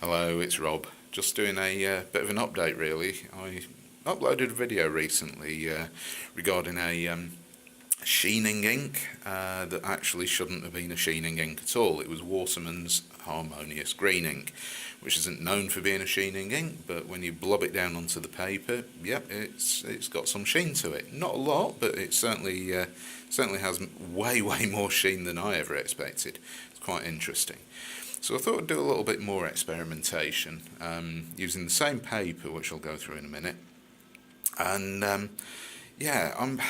Hello, it's Rob. Just doing a bit of an update really. I uploaded a video recently regarding a Sheening ink that actually shouldn't have been a Sheening ink at all. It was Waterman's Harmonious Green ink, which isn't known for being a Sheening ink, but when you blob it down onto the paper, yep, it's got some sheen to it. Not a lot, but it certainly has way more sheen than I ever expected. It's quite interesting. So I thought I'd do a little bit more experimentation using the same paper, which I'll go through in a minute. And yeah, I'm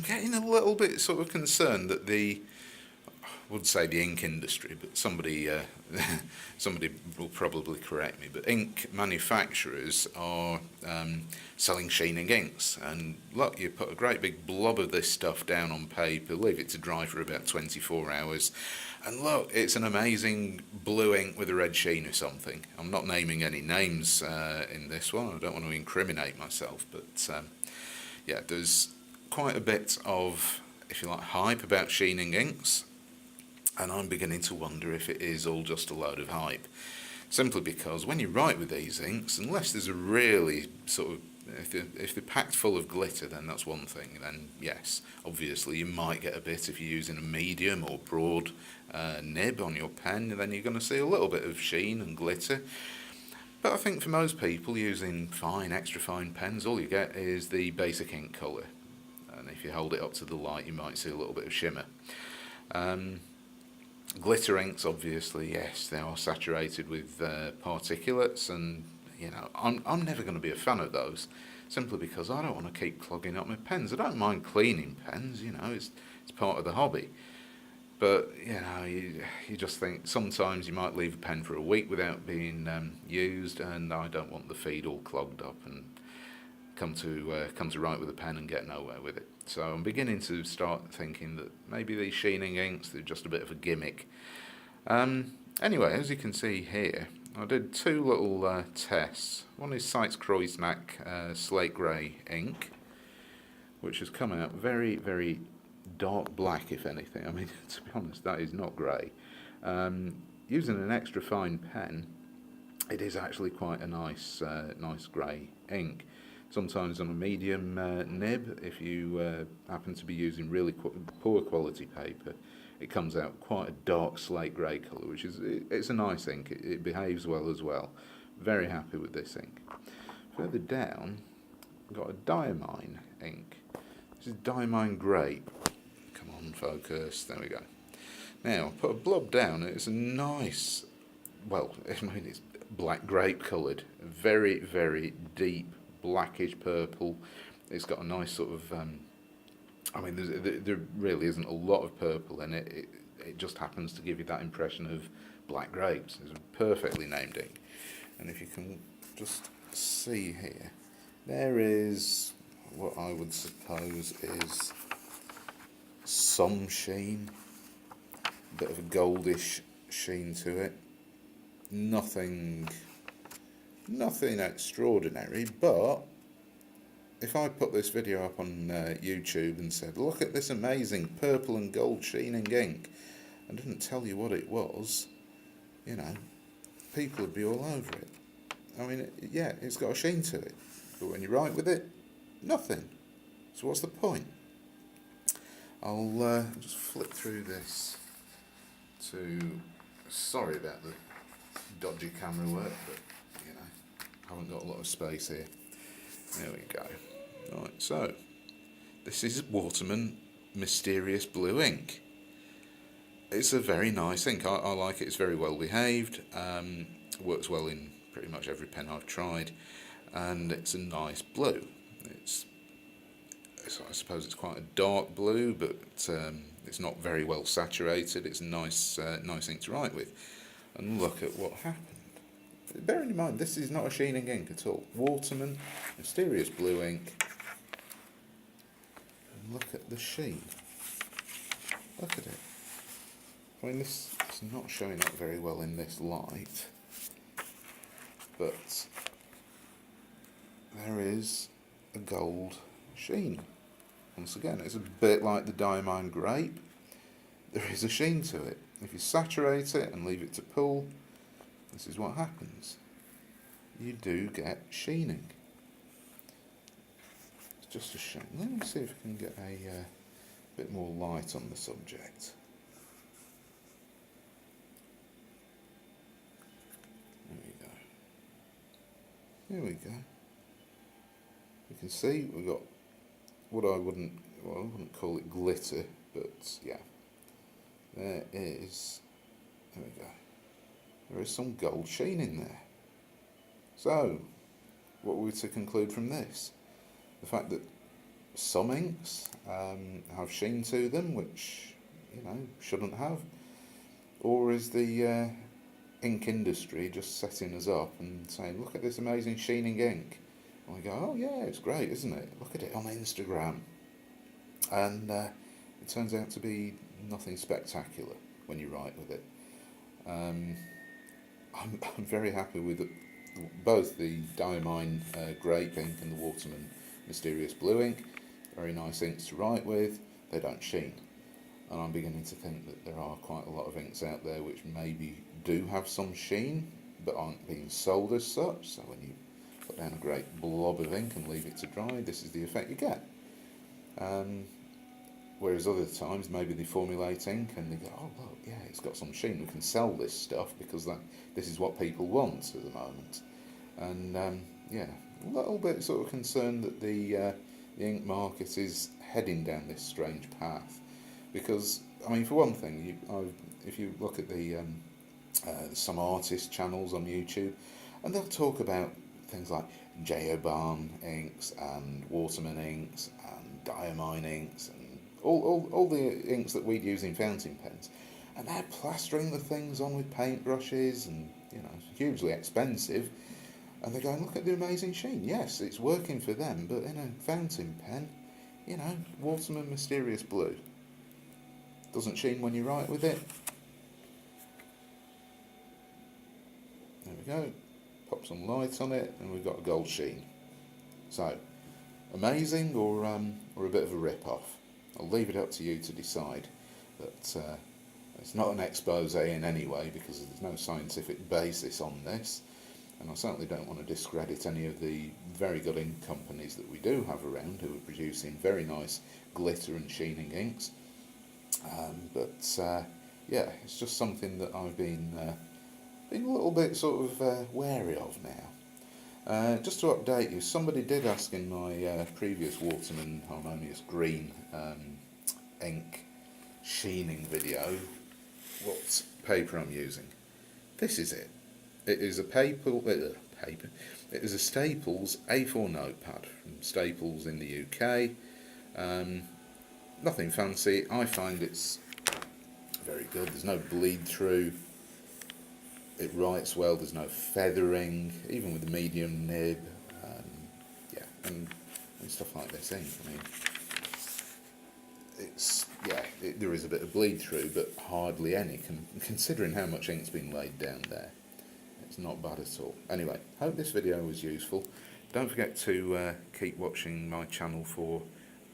getting a little bit sort of concerned that I would say the ink industry, but somebody will probably correct me. But ink manufacturers are selling Sheening inks, and look, you put a great big blob of this stuff down on paper, leave it to dry for about 24 hours, and look, it's an amazing blue ink with a red sheen or something. I'm not naming any names in this one. I don't want to incriminate myself, but yeah, there's quite a bit of, if you like, hype about Sheening inks, and I'm beginning to wonder if it is all just a load of hype. Simply because when you write with these inks, unless there's a really sort of, if they're packed full of glitter, then that's one thing. Then yes, obviously you might get a bit if you're using a medium or broad nib on your pen, then you're going to see a little bit of sheen and glitter. But I think for most people using fine, extra fine pens, all you get is the basic ink colour. And if you hold it up to the light, you might see a little bit of shimmer. Glitter inks, obviously, yes, they are saturated with particulates, and you know, I'm never going to be a fan of those, simply because I don't want to keep clogging up my pens. I don't mind cleaning pens, you know, it's part of the hobby. But you know, you just think sometimes you might leave a pen for a week without being used, and I don't want the feed all clogged up and come to write with a pen and get nowhere with it. So I'm beginning to start thinking that maybe these Sheening inks, they're just a bit of a gimmick. Anyway, as you can see here, I did two little tests. One is Sykes-Croy's Mac Slate Grey ink, which has come out very dark black, if anything. I mean, to be honest, that is not grey. Using an extra fine pen, it is actually quite a nice grey ink. Sometimes on a medium nib, if you happen to be using really poor quality paper, it comes out quite a dark slate grey colour, which is, it's a nice ink. It behaves well as well. Very happy with this ink. Further down, I've got a diamine ink. This is diamine Grape. Come on, focus. There we go. Now, put a blob down. It's a nice, well, I mean, it's black grape coloured, very deep blackish purple. It's got a nice sort of I mean, there really isn't a lot of purple in it. It just happens to give you that impression of black grapes. It's a perfectly named ink. And if you can just see here, there is what I would suppose is some sheen, a bit of a goldish sheen to it. Nothing extraordinary, but if I put this video up on YouTube and said, look at this amazing purple and gold Sheening ink, and didn't tell you what it was, you know, people would be all over it. I mean, yeah, it's got a sheen to it, but when you write with it, nothing. So what's the point? I'll just flip through this to, sorry about the dodgy camera work, but you know, I haven't got a lot of space here. There we go. Right, so this is Waterman Mysterious Blue ink. It's a very nice ink. I like it. It's very well behaved. Works well in pretty much every pen I've tried, and it's a nice blue. I suppose it's quite a dark blue, but it's not very well saturated. It's a nice ink to write with. And look at what happened. Bearing in mind, this is not a Sheening ink at all. Waterman Mysterious Blue ink. And look at the sheen. Look at it. I mean, this is not showing up very well in this light, but there is a gold sheen. Once again, it's a bit like the diamine Grape. There is a sheen to it. If you saturate it and leave it to pool, this is what happens. You do get sheening. It's just a shame. Let me see if I can get a bit more light on the subject. There we go. There we go. You can see we've got what I wouldn't call it glitter, but yeah, there is. There we go. There is some gold sheen in there. So, what are we to conclude from this? The fact that some inks have sheen to them, which, you know, shouldn't have? Or is the ink industry just setting us up and saying, look at this amazing sheening ink? And we go, oh yeah, it's great, isn't it? Look at it on Instagram. And it turns out to be nothing spectacular when you write with it. I'm very happy with both the Diamine Grape ink and the Waterman Mysterious Blue ink. Very nice inks to write with. They don't sheen. And I'm beginning to think that there are quite a lot of inks out there which maybe do have some sheen, but aren't being sold as such. So when you put down a great blob of ink and leave it to dry, this is the effect you get. Whereas other times, maybe they formulate ink and they go, oh look, yeah, it's got some sheen, we can sell this stuff because this is what people want at the moment. And yeah, a little bit sort of concerned that the ink market is heading down this strange path. Because, I mean, for one thing, if you look at some artist channels on YouTube, and they'll talk about things like J.O. inks and Waterman inks and Diamine inks and all the inks that we'd use in fountain pens, and they're plastering the things on with paintbrushes, and you know, it's hugely expensive. And they're going, look at the amazing sheen. Yes, it's working for them, but in a fountain pen, you know, Waterman Mysterious Blue doesn't sheen when you write with it. There we go. Pop some light on it, and we've got a gold sheen. So, amazing or a bit of a rip-off? I'll leave it up to you to decide. But it's not an expose in any way, because there's no scientific basis on this. And I certainly don't want to discredit any of the very good ink companies that we do have around who are producing very nice glitter and sheening inks. Yeah, it's just something that I've been a little bit sort of wary of now. Just to update you, somebody did ask in my previous Waterman Harmonious Green ink sheening video what paper I'm using. This is it. It is a It is a Staples A4 notepad from Staples in the UK. Nothing fancy. I find it's very good. There's no bleed through. It writes well. There's no feathering, even with the medium nib. Yeah, and stuff like this ink. I mean, there is a bit of bleed through, but hardly any. Considering how much ink's been laid down there, it's not bad at all. Anyway, hope this video was useful. Don't forget to keep watching my channel for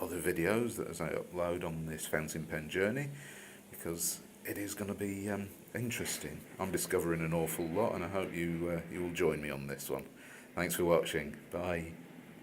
other videos that as I upload on this fountain pen journey, because it is going to be interesting. I'm discovering an awful lot, and I hope you will join me on this one. Thanks for watching. Bye.